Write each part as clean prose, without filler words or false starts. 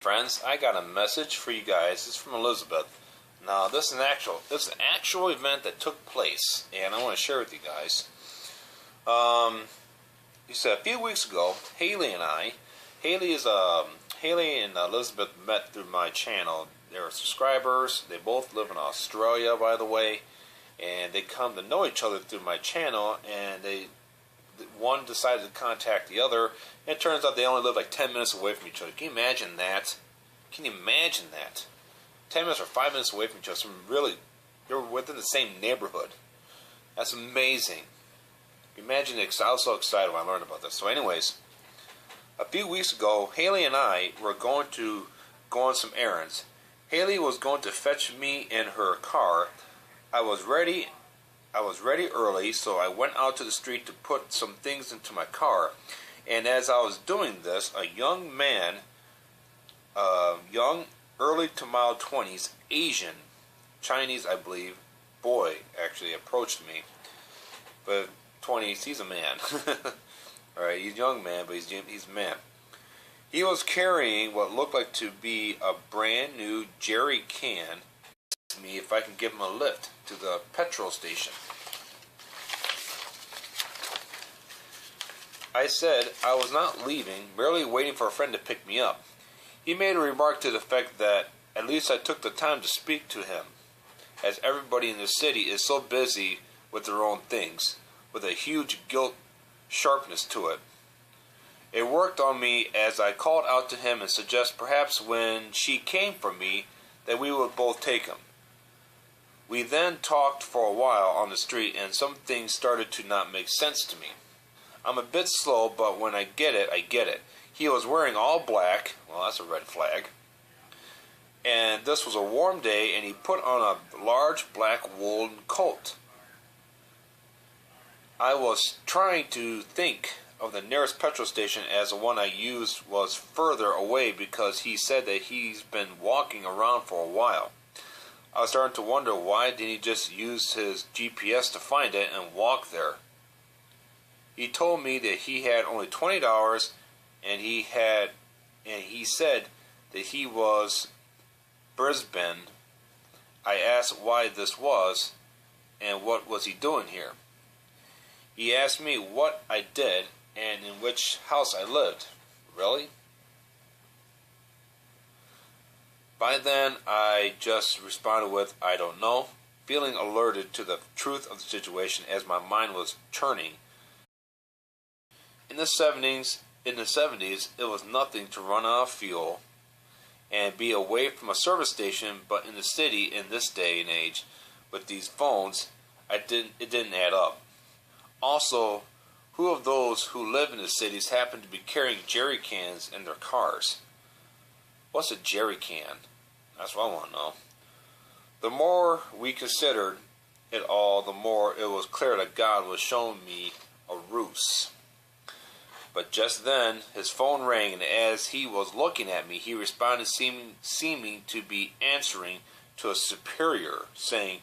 Friends, I got a message for you guys. It's from Elizabeth. Now, this is an actual event that took place, and I want to share with you guys. You said a few weeks ago, Haley and Elizabeth met through my channel. They're subscribers. They both live in Australia, by the way, and they come to know each other through my channel. And one decided to contact the other. And it turns out they only live like 10 minutes away from each other. Can you imagine that? 10 minutes or 5 minutes away from each other. So really, they're within the same neighborhood. That's amazing. Imagine it. I was so excited when I learned about this. So anyways, a few weeks ago, Haley and I were going to go on some errands. Haley was going to fetch me in her car. I was ready early, so I went out to the street to put some things into my car. And as I was doing this, a young man, early to mild 20s, Asian, Chinese, I believe, boy, actually approached me. But 20s, he's a man. Alright, he's a young man, but he's a man. He was carrying what looked like to be a brand new jerry can. Asked me if I can give him a lift to the petrol station. I said I was not leaving, merely waiting for a friend to pick me up. He made a remark to the effect that at least I took the time to speak to him, as everybody in the city is so busy with their own things, with a huge guilt sharpness to it. It worked on me as I called out to him and suggested perhaps when she came for me that we would both take him. We then talked for a while on the street, and some things started to not make sense to me. I'm a bit slow, but when I get it, I get it. He was wearing all black. Well, that's a red flag. And this was a warm day, and he put on a large black woolen coat. I was trying to think of the nearest petrol station, as the one I used was further away because he said that he's been walking around for a while. I was starting to wonder why didn't he just use his GPS to find it and walk there. He told me that he had only $20 and he said that he was Brisbane. I asked why this was and what was he doing here. He asked me what I did and in which house I lived. Really? By then, I just responded with, I don't know, feeling alerted to the truth of the situation as my mind was churning. In the 70s, it was nothing to run out of fuel and be away from a service station, but in the city in this day and age, with these phones, it didn't add up. Also, who of those who live in the cities happen to be carrying jerry cans in their cars? What's a jerry can? That's what I want to know. The more we considered it all, the more it was clear that God was showing me a ruse. But just then, his phone rang, and as he was looking at me, he responded seeming to be answering to a superior, saying,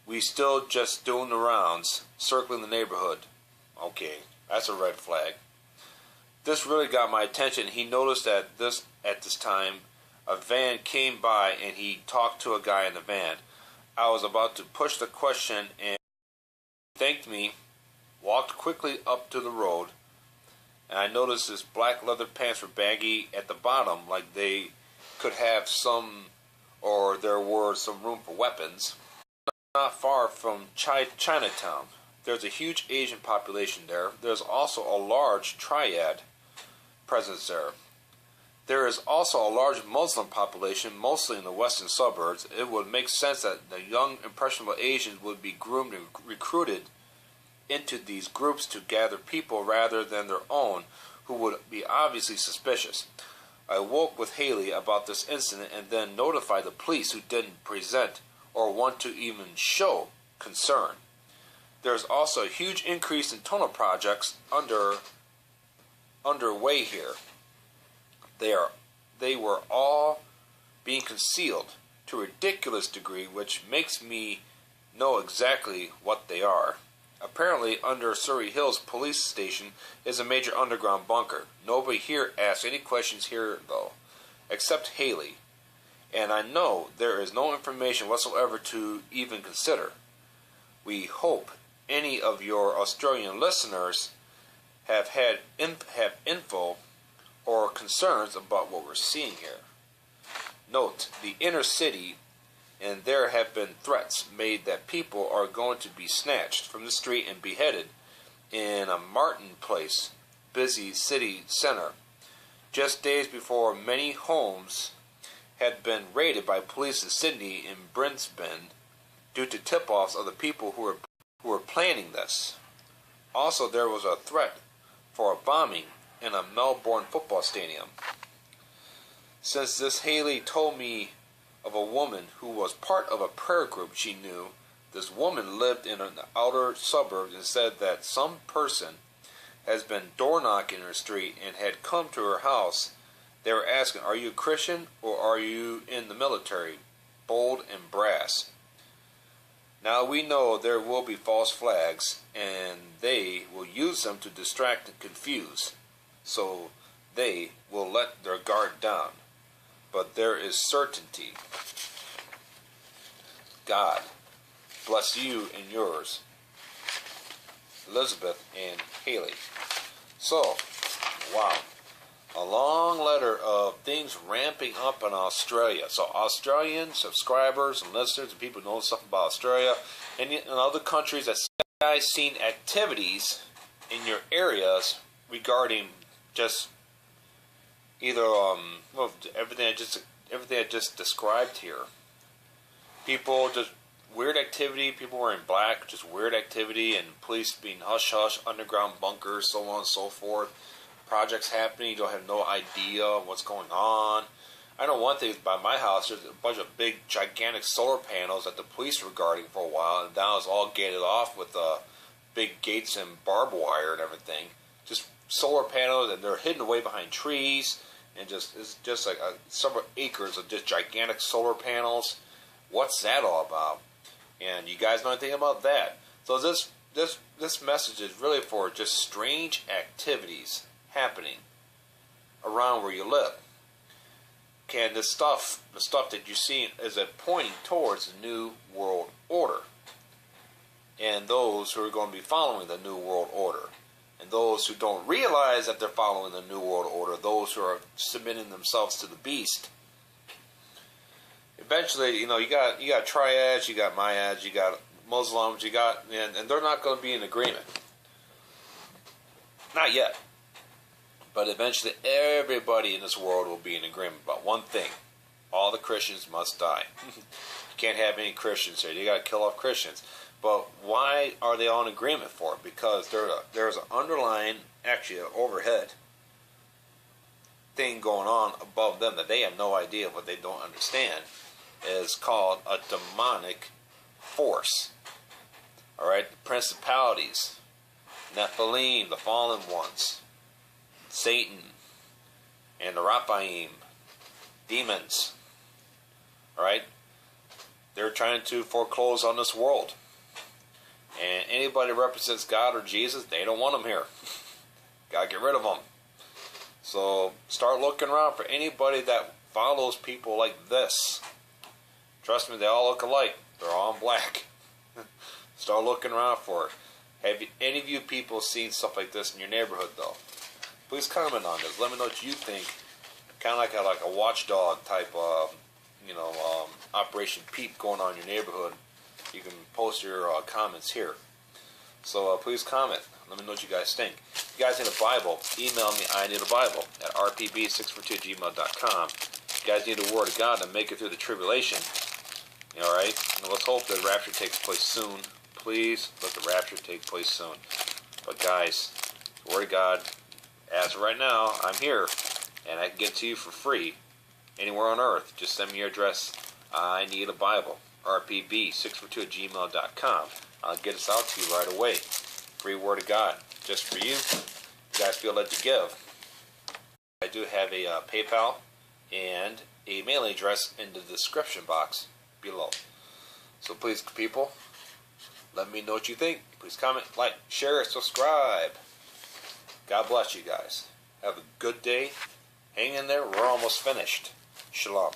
"We still just doing the rounds, circling the neighborhood." Okay, that's a red flag. This really got my attention. He noticed that at this time, a van came by, and he talked to a guy in the van. I was about to push the question, and he thanked me, walked quickly up to the road, and I noticed his black leather pants were baggy at the bottom, like they could have there were some room for weapons. Not far from Chinatown. There's a huge Asian population there. There's also a large triad presence there. There is also a large Muslim population, mostly in the western suburbs. It would make sense that the young, impressionable Asians would be groomed and recruited into these groups to gather people rather than their own, who would be obviously suspicious. I woke with Haley about this incident and then notified the police, who didn't present or want to even show concern. There is also a huge increase in tunnel projects underway here. They were all being concealed to a ridiculous degree, which makes me know exactly what they are. Apparently, under Surrey Hills Police Station is a major underground bunker. Nobody here asks any questions here, though. except Haley, and I know there is no information whatsoever to even consider. We hope any of your Australian listeners have info or concerns about what we're seeing here. Note the inner city, and there have been threats made that people are going to be snatched from the street and beheaded in a Martin Place, busy city center, just days before many homes had been raided by police in Sydney and Brisbane due to tip-offs of the people who were planning this. Also, there was a threat for a bombing in a Melbourne football stadium. Since this, Haley told me of a woman who was part of a prayer group she knew. This woman lived in an outer suburb and said that some person has been door knocking in her street and had come to her house. They were asking, "Are you a Christian or are you in the military?" Bold and brass. Now we know there will be false flags, and they will use them to distract and confuse. So they will let their guard down. But there is certainty. God bless you and yours, Elizabeth and Haley. So, wow. A long letter of things ramping up in Australia. So Australian subscribers and listeners and people who know stuff about Australia and in other countries that you guys seen activities in your areas regarding just either everything I just described here. People just weird activity, people wearing black, just weird activity, and police being hush hush, underground bunkers, so on and so forth. Projects happening, you don't have no idea what's going on. I know one thing by my house, there's a bunch of big, gigantic solar panels that the police were guarding for a while, and now it's all gated off with big gates and barbed wire and everything. Just solar panels, and they're hidden away behind trees, and it's just like several acres of just gigantic solar panels. What's that all about? And you guys know anything about that? So this message is really for just strange activities happening around where you live. Can the stuff that you see, is it pointing towards the New World Order? And those who are going to be following the New World Order. And those who don't realize that they're following the New World Order, those who are submitting themselves to the beast. Eventually, you got triads, you got Mayas, you got Muslims, and they're not going to be in agreement. Not yet. But eventually everybody in this world will be in agreement about one thing. All the Christians must die. You can't have any Christians here. You got to kill off Christians. But why are they all in agreement for it? Because there's an underlying, actually an overhead thing going on above them that they have no idea, what they don't understand, is called a demonic force. Alright? The principalities, Nephilim, the fallen ones, Satan, and the Raphaim, demons. Alright? They're trying to foreclose on this world. And anybody that represents God or Jesus, they don't want them here. Gotta get rid of them. So start looking around for anybody that follows people like this. Trust me, they all look alike. They're all in black. Start looking around for it. Have any of you people seen stuff like this in your neighborhood, though? Please comment on this. Let me know what you think. Kind of like a watchdog type of, Operation Peep going on in your neighborhood. You can post your comments here. So please comment. Let me know what you guys think. If you guys need a Bible, email me, I need a Bible, at rpb642@gmail.com. If you guys need a Word of God to make it through the tribulation, alright? Let's hope the rapture takes place soon. Please let the rapture take place soon. But guys, the Word of God, as of right now, I'm here, and I can get to you for free anywhere on earth. Just send me your address. I need a Bible. rpb642@gmail.com. I'll get us out to you right away. Free Word of God, just for you. You guys feel led to give. I do have a PayPal and a mailing address in the description box below. So please, people, let me know what you think. Please comment, like, share, subscribe. God bless you guys. Have a good day Hang in there. We're almost finished. Shalom.